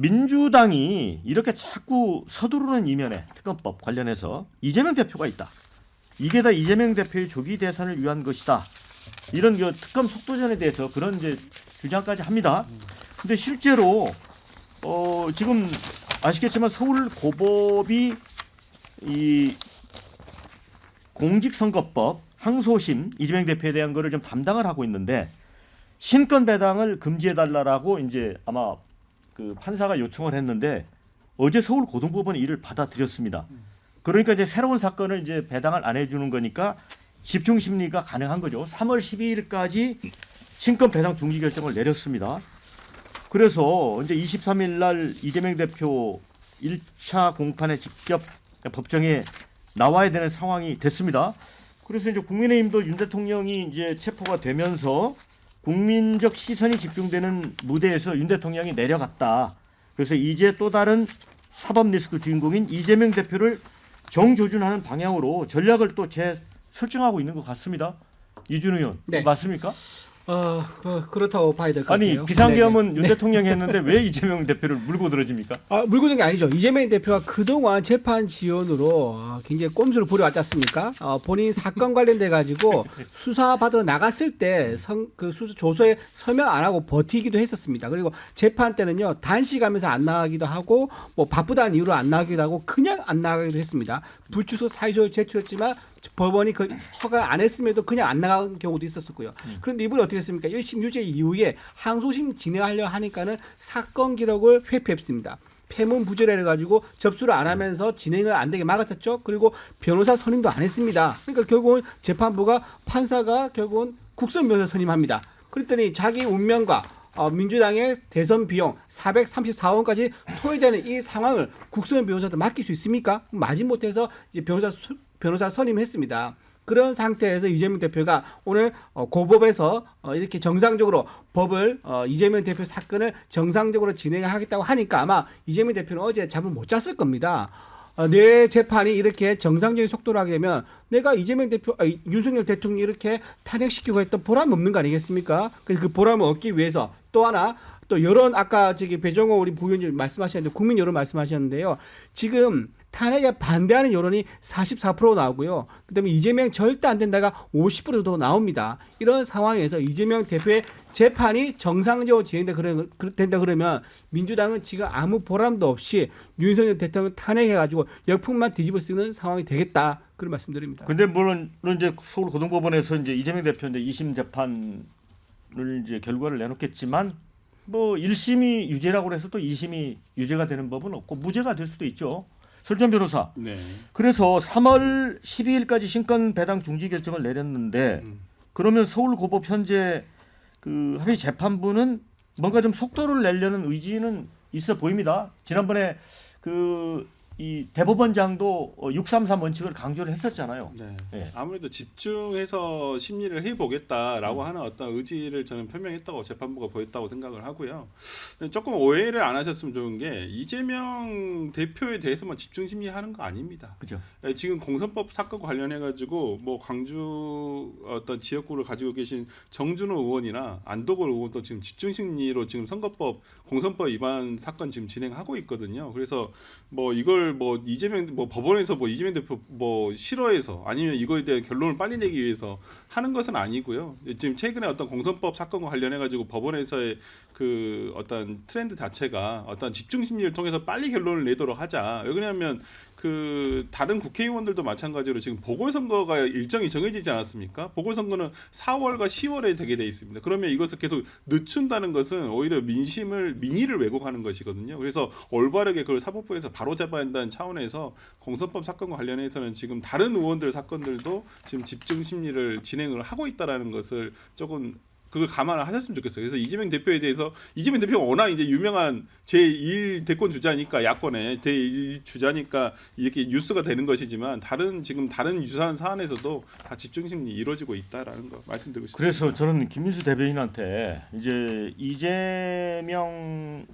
민주당이 이렇게 자꾸 서두르는 이면에 특검법 관련해서 이재명 대표가 있다. 이게 다 이재명 대표의 조기 대선을 위한 것이다. 이런 그 특검 속도전에 대해서 그런 이제 주장까지 합니다. 근데 실제로 지금 아시겠지만 서울 고법이 이 공직선거법 항소심 이재명 대표에 대한 거를 좀 담당을 하고 있는데 신권 배당을 금지해 달라라고 이제 아마 그 판사가 요청을 했는데 어제 서울 고등법원이 이를 받아들였습니다. 그러니까 이제 새로운 사건을 이제 배당을 안 해주는 거니까 집중 심리가 가능한 거죠. 3월 12일까지 신권 배당 중지 결정을 내렸습니다. 그래서 이제 23일 날 이재명 대표 1차 공판에 직접 법정에 나와야 되는 상황이 됐습니다. 그래서 이제 국민의힘도 윤 대통령이 이제 체포가 되면서 국민적 시선이 집중되는 무대에서 윤 대통령이 내려갔다. 그래서 이제 또 다른 사법 리스크 주인공인 이재명 대표를 정조준하는 방향으로 전략을 또 설정하고 있는 것 같습니다. 이준 의원, 네. 맞습니까? 그렇다고 봐야 될 것 같아요. 아니 비상계엄은 네네. 윤 대통령이 했는데 왜 이재명 대표를 물고 들어집니까? 물고 든 게 아니죠. 이재명 대표가 그동안 재판 지원으로 굉장히 꼼수를 부려왔지 않습니까? 본인 사건 관련돼 가지고 수사 받으러 나갔을 때 그 수사 조서에 서명 안 하고 버티기도 했었습니다. 그리고 재판 때는요 단식하면서 안 나가기도 하고 뭐 바쁘다는 이유로 안 나가기도 하고 그냥 안 나가기도 했습니다. 불출석 사유를 제출했지만 법원이 그 허가 안 했음에도 그냥 안 나간 경우도 있었었고요. 그런데 이번에 어떻게 했습니까? 1심 유죄 이후에 항소심 진행하려 하니까는 사건 기록을 회피했습니다. 폐문 부재를 해가지고 접수를 안 하면서 진행을 안 되게 막았었죠. 그리고 변호사 선임도 안 했습니다. 그러니까 결국은 재판부가 판사가 결국은 국선 변호사 선임합니다. 그랬더니 자기 운명과 민주당의 대선 비용 434원까지 토해되는 이 상황을 국선 변호사도 맡길 수 있습니까? 마지못해서 이제 변호사 선임했습니다. 그런 상태에서 이재명 대표가 오늘 고법에서 이렇게 정상적으로 법을 이재명 대표 사건을 정상적으로 진행하겠다고 하니까 아마 이재명 대표는 어제 잠을 못 잤을 겁니다. 내 재판이 이렇게 정상적인 속도로 하게 되면 내가 이재명 대표, 윤석열 대통령이 이렇게 탄핵시키고 했던 보람 없는 거 아니겠습니까? 그 보람을 얻기 위해서 또 하나 또 여론 아까 저기 배종호 우리 부위원님 말씀하셨는데 국민 여론 말씀하셨는데요. 지금 탄핵에 반대하는 여론이 44% 나오고요. 그다음에 이재명 절대 안 된다가 50%도 나옵니다. 이런 상황에서 이재명 대표의 재판이 정상적으로 진행된다 그러면 민주당은 지금 아무 보람도 없이 윤석열 대통령 탄핵해가지고 역풍만 뒤집어 쓰는 상황이 되겠다. 그런 말씀드립니다. 근데 물론 이제 서울 고등법원에서 이제 이재명 대표 이제 2심 재판을 이제 결과를 내놓겠지만 뭐 1심이 유죄라고 해서 또 2심이 유죄가 되는 법은 없고 무죄가 될 수도 있죠. 설전 변호사. 네. 그래서 3월 12일까지 신권 배당 중지 결정을 내렸는데 그러면 서울 고법 현재 그 합의 재판부는 뭔가 좀 속도를 내려는 의지는 있어 보입니다. 지난번에 그 이 대법원장도 633 원칙을 강조를 했었잖아요. 네. 예. 아무래도 집중해서 심리를 해보겠다라고 하는 어떤 의지를 저는 표명했다고 재판부가 보였다고 생각을 하고요. 근데 조금 오해를 안 하셨으면 좋은 게 이재명 대표에 대해서만 집중 심리하는 거 아닙니다. 그죠? 지금 공선법 사건 관련해 가지고 뭐 광주 어떤 지역구를 가지고 계신 정준호 의원이나 안도걸 의원도 지금 집중 심리로 지금 선거법 공선법 위반 사건 지금 진행하고 있거든요. 그래서 뭐 이걸 뭐 이재명 뭐 법원에서 뭐 이재명 대표 뭐 싫어해서 아니면 이거에 대한 결론을 빨리 내기 위해서 하는 것은 아니고요. 지금 최근에 어떤 공선법 사건과 관련해 가지고 법원에서의 그 어떤 트렌드 자체가 어떤 집중 심리를 통해서 빨리 결론을 내도록 하자. 왜 그러냐면 그 다른 국회의원들도 마찬가지로 지금 보궐선거가 일정이 정해지지 않았습니까? 보궐선거는 4월과 10월에 되게 돼 있습니다. 그러면 이것을 계속 늦춘다는 것은 오히려 민의를 왜곡하는 것이거든요. 그래서 올바르게 그걸 사법부에서 바로잡아야 한다는 차원에서 공선법 사건과 관련해서는 지금 다른 의원들 사건들도 지금 집중 심리를 진행을 하고 있다라는 것을 조금 그걸 감안을 하셨으면 좋겠어요. 그래서 이재명 대표에 대해서 이재명 대표가 워낙 이제 유명한 제1 대권 주자니까 야권의 제1 주자니까 이렇게 뉴스가 되는 것이지만 지금 다른 유사한 사안에서도 다 집중 심리 이루어지고 있다라는 거 말씀드리고 싶습니다. 그래서 저는 김민수 대변인한테 이제 이재명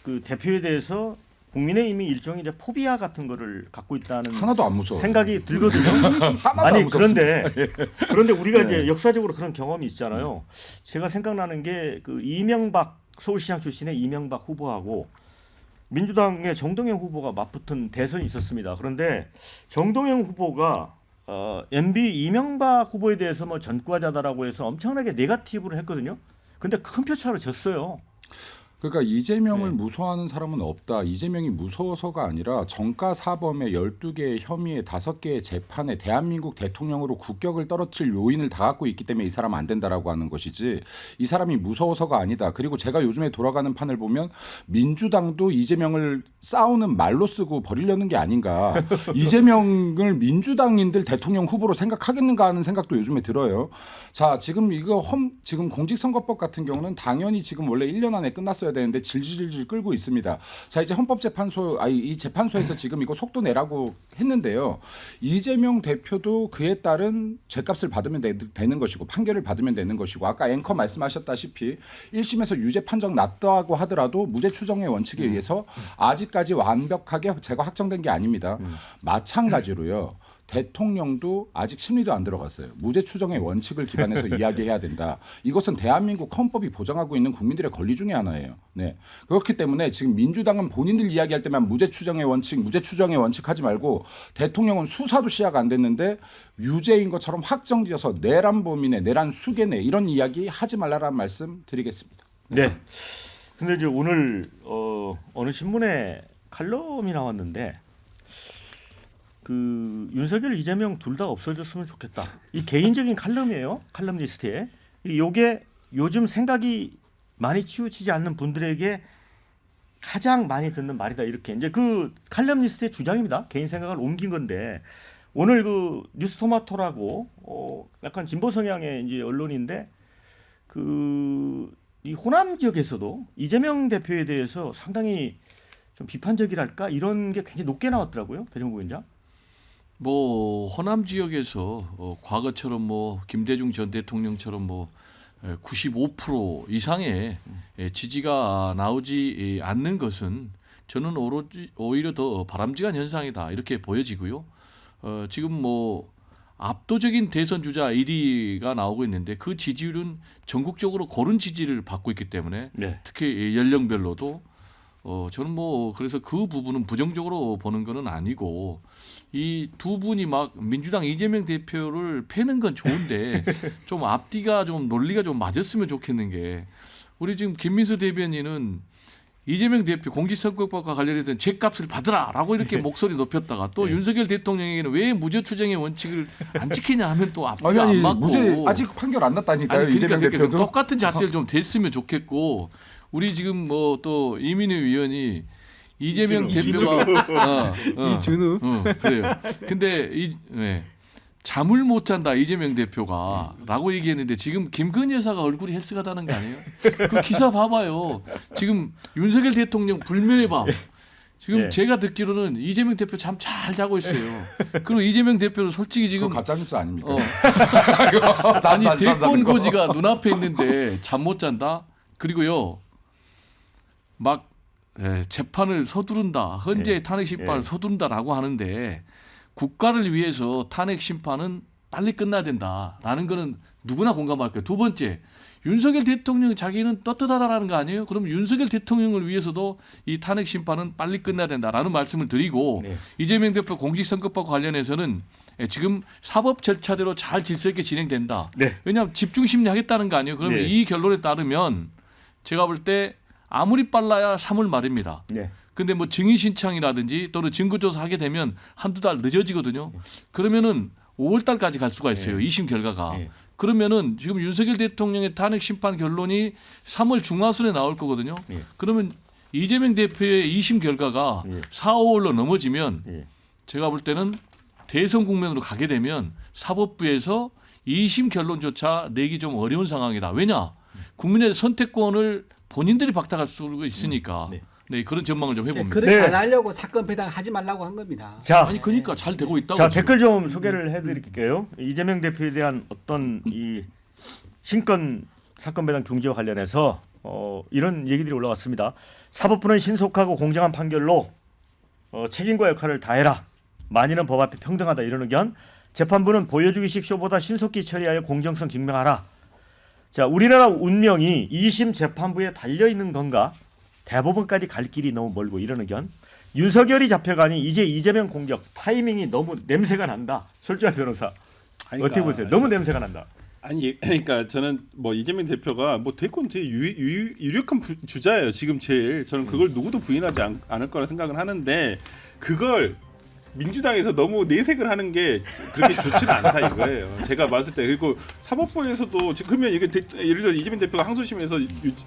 그 대표에 대해서 국민의힘이 일종의 이제 포비아 같은 거를 갖고 있다는 하나도 안 무서워. 생각이 들거든요. 하나도 아니 안 무섭습니다. 그런데 우리가 네. 이제 역사적으로 그런 경험이 있잖아요. 제가 생각나는 게 그 이명박 서울시장 출신의 이명박 후보하고 민주당의 정동영 후보가 맞붙은 대선이 있었습니다. 그런데 정동영 후보가 MB 이명박 후보에 대해서 뭐 전과자다라고 해서 엄청나게 네거티브를 했거든요. 근데 큰 표차로 졌어요. 그러니까 이재명을 네. 무서워하는 사람은 없다. 이재명이 무서워서가 아니라 정가 사범의 12개의 혐의에 5개의 재판에 대한민국 대통령으로 국격을 떨어뜨릴 요인을 다 갖고 있기 때문에 이 사람은 안 된다라고 하는 것이지 이 사람이 무서워서가 아니다. 그리고 제가 요즘에 돌아가는 판을 보면 민주당도 이재명을 싸우는 말로 쓰고 버리려는 게 아닌가. 이재명을 민주당인들 대통령 후보로 생각하겠는가 하는 생각도 요즘에 들어요. 자, 지금 지금 공직선거법 같은 경우는 당연히 지금 원래 1년 안에 끝났어야 되는데 질질질 끌고 있습니다. 자, 이제 이 재판소에서 지금 이거 속도 내라고 했는데요. 이재명 대표도 그에 따른 죄값을 받으면 되는 것이고 판결을 받으면 되는 것이고 아까 앵커 말씀하셨다시피 1심에서 유죄 판정 났다고 하더라도 무죄 추정의 원칙에 의해서 아직까지 완벽하게 죄가 확정된 게 아닙니다. 마찬가지로요. 대통령도 아직 심리도 안 들어갔어요. 무죄 추정의 원칙을 기반해서 이야기해야 된다. 이것은 대한민국 헌법이 보장하고 있는 국민들의 권리 중에 하나예요. 네. 그렇기 때문에 지금 민주당은 본인들 이야기할 때만 무죄 추정의 원칙 하지 말고 대통령은 수사도 시작 안 됐는데 유죄인 것처럼 확정지어서 내란 범인의 내란 수괴네 이런 이야기 하지 말라라는 말씀 드리겠습니다. 네. 근데 이제 오늘 어느 신문에 칼럼이 나왔는데 그 윤석열, 이재명 둘 다 없어졌으면 좋겠다. 이 개인적인 칼럼이에요. 칼럼니스트에. 이게 요즘 생각이 많이 치우치지 않는 분들에게 가장 많이 듣는 말이다. 이렇게 이제 그 칼럼니스트의 주장입니다. 개인 생각을 옮긴 건데 오늘 그 뉴스토마토라고 약간 진보 성향의 이제 언론인데 이 호남 지역에서도 이재명 대표에 대해서 상당히 좀 비판적이랄까 이런 게 굉장히 높게 나왔더라고요. 배정국 위원장. 뭐 호남 지역에서 과거처럼 뭐 김대중 전 대통령처럼 뭐 95% 이상의 지지가 나오지 않는 것은 저는 오히려 더 바람직한 현상이다 이렇게 보여지고요. 지금 뭐 압도적인 대선 주자 1위가 나오고 있는데 그 지지율은 전국적으로 고른 지지를 받고 있기 때문에 네. 특히 연령별로도 저는 뭐 그래서 그 부분은 부정적으로 보는 거는 아니고 이 두 분이 막 민주당 이재명 대표를 패는 건 좋은데 좀 앞뒤가 좀 논리가 좀 맞았으면 좋겠는 게 우리 지금 김민수 대변인은 이재명 대표 공직선거법과 관련해서는 죄값을 받으라라고 이렇게 목소리 높였다가 또 네. 윤석열 대통령에게는 왜 무죄 추정의 원칙을 안 지키냐 하면 또 앞뒤가 아니 안 맞고 무죄 아직 판결 안 났다니까요. 이재명 대표도 똑같은 잣대를 좀 댔으면 좋겠고 우리 지금 뭐 또 이민희 위원이 이재명 대표가 이준우. 그래요. 근데 잠을 못 잔다 이재명 대표가라고 얘기했는데 지금 김건희 여사가 얼굴이 헬스가다는 거 아니에요? 그 기사 봐봐요. 지금 윤석열 대통령 불멸의 밤. 지금 예. 제가 듣기로는 이재명 대표 잠 잘 자고 있어요. 그리고 이재명 대표는 솔직히 지금 그거 가짜 뉴스 아닙니까? 아니 대권 고지가 눈앞에 있는데 잠 못 잔다. 그리고요 막 재판을 서두른다. 헌재 탄핵 심판을 서두른다라고 하는데 국가를 위해서 탄핵 심판은 빨리 끝나야 된다라는 거는 누구나 공감할 거예요. 두 번째, 윤석열 대통령 자기는 떳떳하다라는 거 아니에요? 그럼 윤석열 대통령을 위해서도 이 탄핵 심판은 빨리 끝나야 된다라는 말씀을 드리고 네. 이재명 대표 공직선거법 관련해서는 지금 사법 절차대로 잘 질서 있게 진행된다. 네. 왜냐하면 집중심리 하겠다는 거 아니에요? 그러면 네. 이 결론에 따르면 제가 볼 때 아무리 빨라야 3월 말입니다. 네. 근데 뭐 증인 신청이라든지 또는 증거조사 하게 되면 한두 달 늦어지거든요. 그러면은 5월 달까지 갈 수가 있어요. 2심 결과가. 네. 그러면은 지금 윤석열 대통령의 탄핵 심판 결론이 3월 중하순에 나올 거거든요. 네. 그러면 이재명 대표의 2심 결과가 네. 4, 5월로 넘어지면 네. 제가 볼 때는 대선 국면으로 가게 되면 사법부에서 2심 결론조차 내기 좀 어려운 상황이다. 왜냐? 국민의 선택권을 본인들이 박탈할 수가 있으니까. 네. 네, 그런 전망을 좀 해봅니다. 그렇게 네. 안 하려고 사건 배당 하지 말라고 한 겁니다. 자, 아니 그러니까 잘 되고 있다고. 자 지금. 댓글 좀 소개를 해드릴게요. 이재명 대표에 대한 어떤 이 신건 사건 배당 중지와 관련해서 이런 얘기들이 올라왔습니다. 사법부는 신속하고 공정한 판결로 책임과 역할을 다해라. 만인은 법 앞에 평등하다 이런 의견. 재판부는 보여주기식 쇼보다 신속히 처리하여 공정성 증명하라. 자, 우리나라 운명이 2심 재판부에 달려 있는 건가? 대법원까지 갈 길이 너무 멀고 이런 의견. 윤석열이 잡혀가니 이제 이재명 공격 타이밍이 너무 냄새가 난다. 설주환 변호사 아니, 어떻게 그러니까 보세요? 너무 냄새가 난다. 아니 그러니까 저는 뭐 이재명 대표가 뭐 대권 되게 유력한 주자예요. 지금 제일 저는 그걸 누구도 부인하지 않을 거라 생각을 하는데 그걸 민주당에서 너무 내색을 하는 게 그렇게 좋지는 않다 이거예요. 제가 봤을 때. 그리고 사법부에서도 지금 그러면 이게 예를 들어 이재명 대표가 항소심에서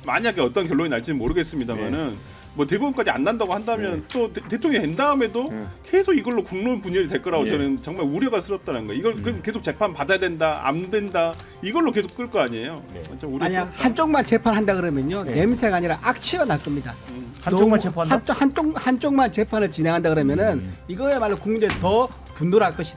만약에 어떤 결론이 날지는 모르겠습니다만은 뭐 대법원까지 안 난다고 한다면 또 대통령이 된 다음에도 계속 이걸로 국론 분열이 될 거라고 저는 정말 우려가스럽다는 거예요. 이걸 그럼 계속 재판 받아야 된다, 안 된다 이걸로 계속 끌 거 아니에요. 좀 만약 우려스럽다. 한쪽만 재판한다 그러면요 네. 냄새가 아니라 악취가 날 겁니다. 한쪽만 너무 재판한다? 한쪽만 재판을 진행한다 그러면은 이거야말로 국민들이 더 분노할 것이다.